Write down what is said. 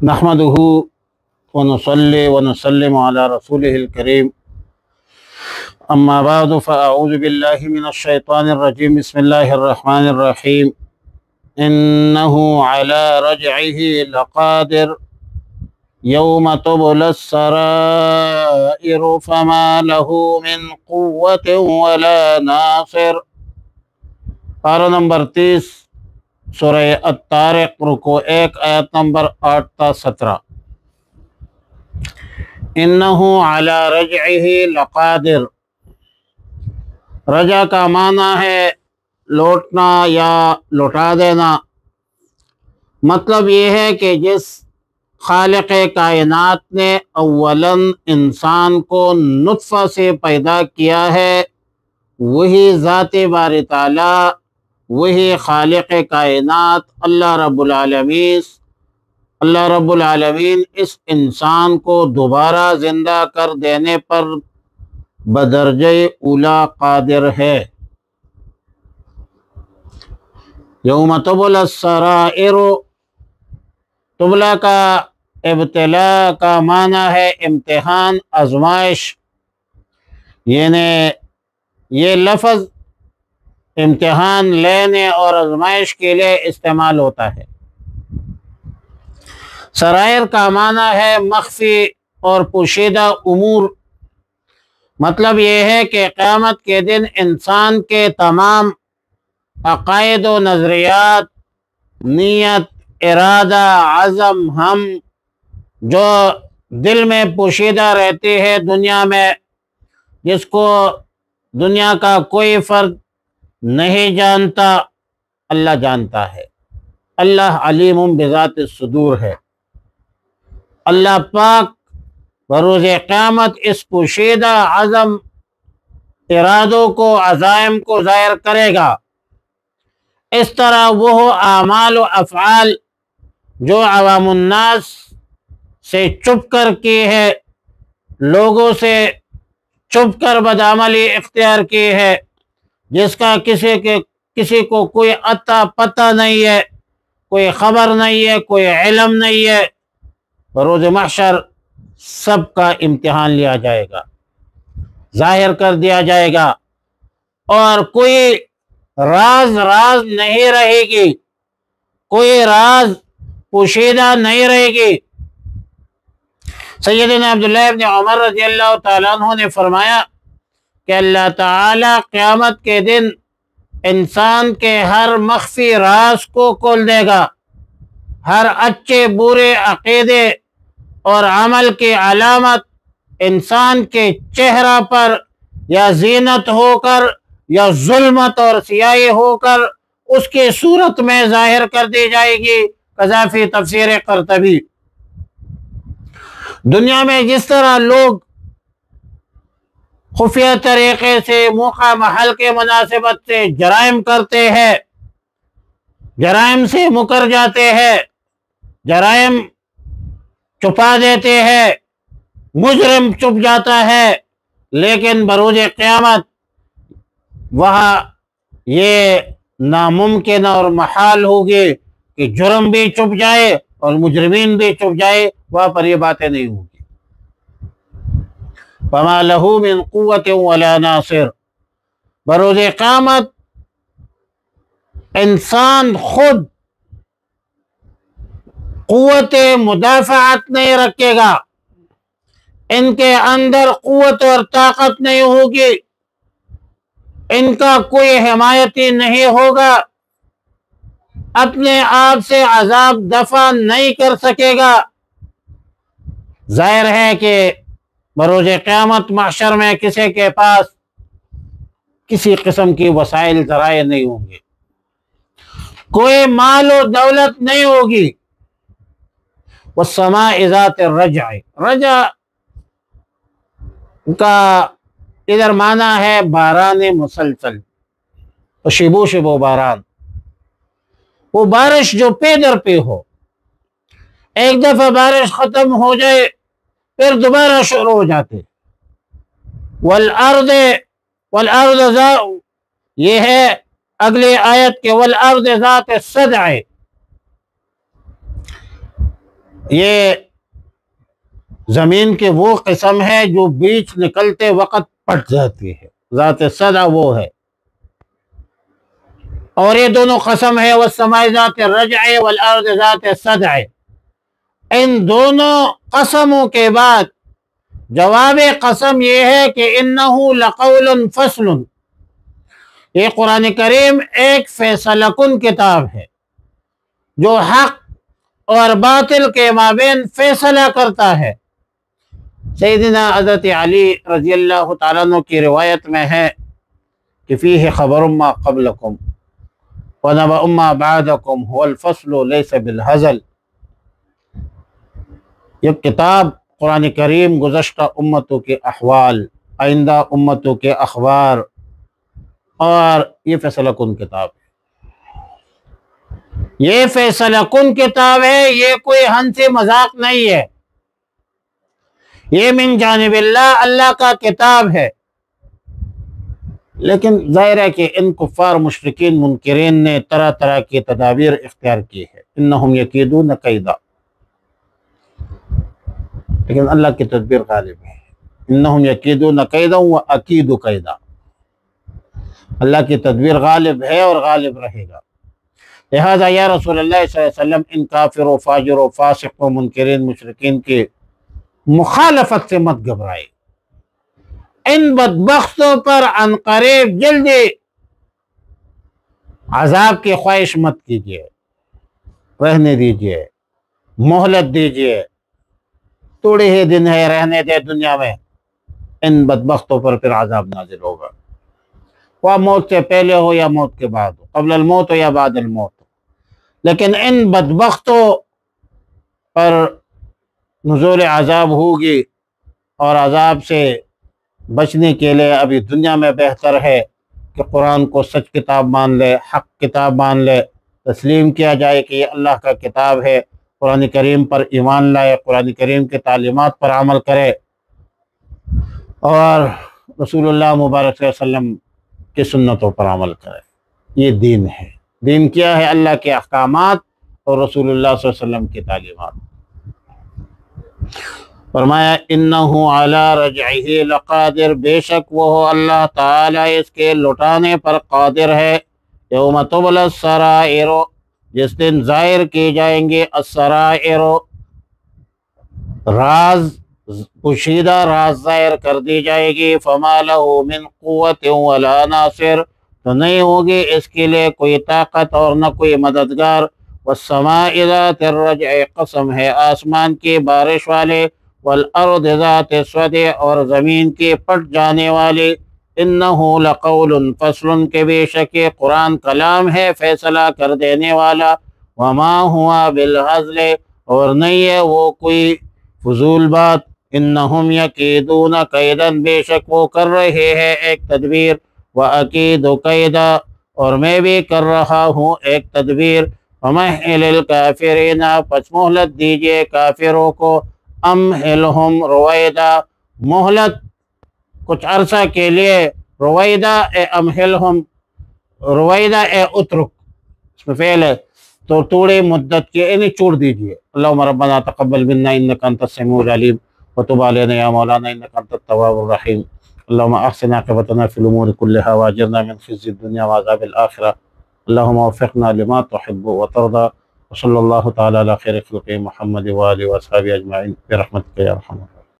نحمده ونصلي ونسلم على رسوله الكريم أما بعد فأعوذ بالله من الشيطان الرجيم بسم الله الرحمن الرحيم إنه على رجعه لقادر يوم تبلى السرائر فما له من قوة ولا ناصر۔ پارہ نمبر 30 سورہ الطارق رکوع 1 آیت نمبر 8 تا 17۔ انہو علی رجعہ لقادر، رجع کا معنی ہے لوٹنا یا لوٹا دینا۔ مطلب یہ ہے کہ جس خالق کائنات نے اولاً انسان کو نطفہ سے پیدا کیا ہے، وہی ذات باری تعالیٰ، وہی خالق کائنات اللہ رب العالمین اس انسان کو دوبارہ زندہ کر دینے پر بدرجہ اولا قادر ہے۔ یوم تبلی السرائر، تبلا کا ابتلاء کا معنی ہے امتحان، آزمائش، یعنی یہ لفظ امتحان لینے اور آزمائش کے لیے استعمال ہوتا ہے۔ سرائر کا معنی ہے مخفی اور پوشیدہ امور۔ مطلب یہ ہے کہ قیامت کے دن انسان کے تمام عقائد و نظریات، نیت، ارادہ، عزم، ہم جو دل میں پوشیدہ رہتے ہیں دنیا میں، جس کو دنیا کا کوئی فرد نہیں جانتا، اللہ جانتا ہے۔ اللہ علیم بذات الصدور ہے۔ اللہ پاک بروز قیامت اس پوشیدہ عزم، ارادوں کو، عزائم کو ظاہر کرے گا۔ اس طرح وہ اعمال و افعال جو عوام الناس سے چھپ کر کی ہے، لوگوں سے چھپ کر بدعملی اختیار کی ہے، جس کا کسی کو کوئی عطا پتہ نہیں ہے، کوئی خبر نہیں ہے، کوئی علم نہیں ہے، بروز محشر سب کا امتحان لیا جائے گا، ظاہر کر دیا جائے گا، اور کوئی راز نہیں رہے گی، کوئی راز پوشیدہ نہیں رہے گی۔ سیدنا عبداللہ ابن عمر رضی اللہ تعالیٰ عنہ نے فرمایا کہ اللہ تعالیٰ قیامت کے دن انسان کے ہر مخفی راز کو کھول دے گا، ہر اچھے برے عقیدے اور عمل کی علامت انسان کے چہرہ پر یا زینت ہو کر یا ظلمت اور سیاہی ہو کر اس کی صورت میں ظاہر کر دی جائے گی۔ قذافی تفسیر قرطبی۔ دنیا میں جس طرح لوگ خفیہ طریقے سے موقع محل کے مناسبت سے جرائم کرتے ہیں، جرائم سے مکر جاتے ہیں، جرائم چھپا دیتے ہیں، مجرم چھپ جاتا ہے، لیکن بروز قیامت وہاں یہ ناممکن اور محال ہوگی کہ جرم بھی چھپ جائے اور مجرمین بھی چھپ جائے، وہاں پر یہ باتیں نہیں ہوگی۔ فما له من قوت ولا ناصر، بروز قیامت انسان خود قوت مدافعت نہیں رکھے گا، ان کے اندر قوت اور طاقت نہیں ہوگی، ان کا کوئی حمایتی نہیں ہوگا، اپنے آپ سے عذاب دفع نہیں کر سکے گا۔ ظاہر ہے کہ بروز قیامت محشر میں کسی کے پاس کسی قسم کی وسائل ذرائع نہیں ہوں گے، کوئی مال و دولت نہیں ہوگی۔ والسماء ذات الرجع، رجع کا ادھر معنی ہے باران مسلسل، شبو باران، وہ بارش جو پے در پہ ہو، ایک دفعہ بارش ختم ہو جائے پھر دوبارہ شروع ہو جاتے۔ والارض یہ ہے اگلی آیت کے والارض ذات الصدع، یہ زمین کی وہ قسم ہے جو بیچ نکلتے وقت پٹ جاتی ہے، ذات صدع وہ ہے۔ اور یہ دونوں قسم ہے والسماء ذات الرجع والارض ذات الصدع۔ ان دونوں قسموں کے بعد جواب قسم یہ ہے کہ انہ لقول فصل، یہ قرآن کریم ایک فیصلہ کن کتاب ہے جو حق اور باطل کے مابین فیصلہ کرتا ہے۔ سیدنا حضرت علی رضی اللہ تعالیٰ عنہ کی روایت میں ہے کہ فیہ خبر ما قبلکم ونبأ ما بعدکم هو الفصل لیس بالہزل۔ یہ کتاب قرآن کریم گزشتہ امتوں کے احوال، آئندہ امتوں کے اخبار، اور یہ فیصلہ کن کتاب ہے۔ یہ فیصلہ کن کتاب ہے، یہ کوئی ہنسی مذاق نہیں ہے، یہ من جانب اللہ کا کتاب ہے۔ لیکن ظاہر ہے کہ ان کفار مشرکین منکرین نے طرح طرح کی تدابیر اختیار کی ہے، انہم یکیدون کیدا، لیکن اللہ کی تدبیر غالب ہے۔ انہم یکیدون کیدا واکید کیدا، اللہ کی تدبیر غالب ہے اور غالب رہے گا۔ لہذا یا رسول اللہ صلی اللہ علیہ وسلم ان کافر و فاجر و فاسق و منکرین مشرکین کی مخالفت سے مت گھبرائے، ان بدبختوں پر عنقریب جلدی عذاب کی خواہش مت کیجیے، رہنے دیجیے، مہلت دیجیے، تھوڑے ہی دن ہے، رہنے دے دنیا میں، ان بدبختوں پر پھر عذاب نازل ہوگا، وہ موت سے پہلے ہو یا موت کے بعد ہو، قبل الموت ہو یا بعد الموت ہو۔ لیکن ان بدبختوں پر نزول عذاب ہوگی، اور عذاب سے بچنے کے لیے ابھی دنیا میں بہتر ہے کہ قرآن کو سچ کتاب مان لے، حق کتاب مان لے، تسلیم کیا جائے کہ یہ اللہ کا کتاب ہے، قرآن کریم پر ایمان لائے، قرآن کریم کے تعلیمات پر عمل کرے، اور رسول اللہ مبارک صلی اللہ علیہ وسلم کی سنتوں پر عمل کرے۔ یہ دین ہے۔ دین کیا ہے؟ اللہ کے احکامات اور رسول اللہ صلی اللہ علیہ وسلم کی تعلیمات۔ فرمایا انہو علی رجعہ لقادر، بے شک وہ اللہ تعالیٰ اس کے لٹانے پر قادر ہے۔ یوم تبلی السرائر، جس دن ظاہر کی جائیں گے السرائر، راز، پوشیدہ راز ظاہر کر دی جائے گی۔ فما لہ من قوت ولا ناصر، تو نہیں ہوگی اس کے لیے کوئی طاقت اور نہ کوئی مددگار۔ والسماء ذات الرجع، قسم ہے آسمان کی بارش والے، والارض ذات الصدع، اور زمین کی پٹ جانے والے۔ انہ لقول فصل، کے بے شک قرآن کلام ہے فیصلہ کر دینے والا۔ وما ہوا بالہزل، اور نہیں ہے وہ کوئی فضول بات۔ انہم یکیدون کیدا، بے شک وہ کر رہے ہیں ایک تدبیر۔ وَأَكِيدُ كَيْدًا، اور میں بھی کر رہا ہوں ایک تدبیر۔ وَمَهِّلِ الْكَافِرِينَ، پس مہلت دیجئے کافروں کو۔ أَمْهِلْهُمْ رُوَيْدًا، مہلت کچھ عرصہ کے لیے۔ رویدہ اے أَمْهِلْهُمْ، رویدہ اے اترک، اس میں فعل ہے، تو تھوڑی مدت کے انہیں چھوڑ دیجئے۔ اللہم ربنا تقبل منا انک انت السمیع العلیم وتب علینا یا مولانا انک انت التواب الرحیم۔ اللہم احسن عاقبتنا فی الامور کلها واجرنا من خزي الدنیا وعذاب الآخرة۔ اللہم وفقنا لما تحب وترضى، وصلی اللہ تعالی علی خیر خلق محمد وآلہ وصحبہ اجمعین برحمتک یا ارحم الراحمین۔